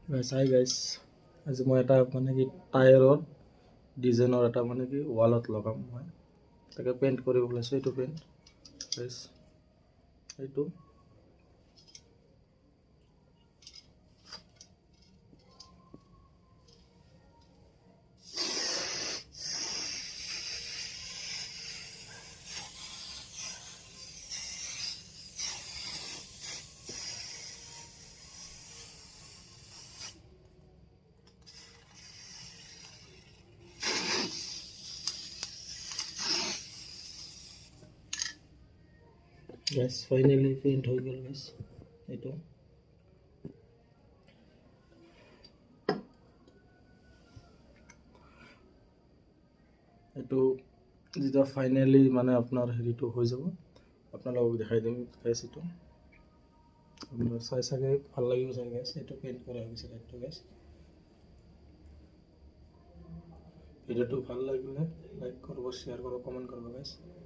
গাইছ hi guys, আজি মই এটা মানে কি টায়াৰৰ ডিজাইনৰ এটা মানে কি ৱালত লগাম মই, তাকে পেইণ্ট কৰিব ওলাইছোঁ। এইটো পেইণ্ট গাইছ, এইটো গাইছ ফাইনেলি পেইণ্ট হৈ গ'ল গাইছ। এইটো এইটো যেতিয়া ফাইনেলি মানে আপোনাৰ হেৰিটো হৈ যাব, আপোনালোকক দেখাই দিম গাইছ। এইটো আপোনাৰ চাই চাগে ভাল লাগিব চাগে গাইছ। এইটো পেইণ্ট কৰা হৈ গৈছে এইটো গাইছ। ভিডিঅ'টো ভাল লাগিলে লাইক কৰিব, শ্বেয়াৰ কৰিব, কমেণ্ট কৰিব গাইছ।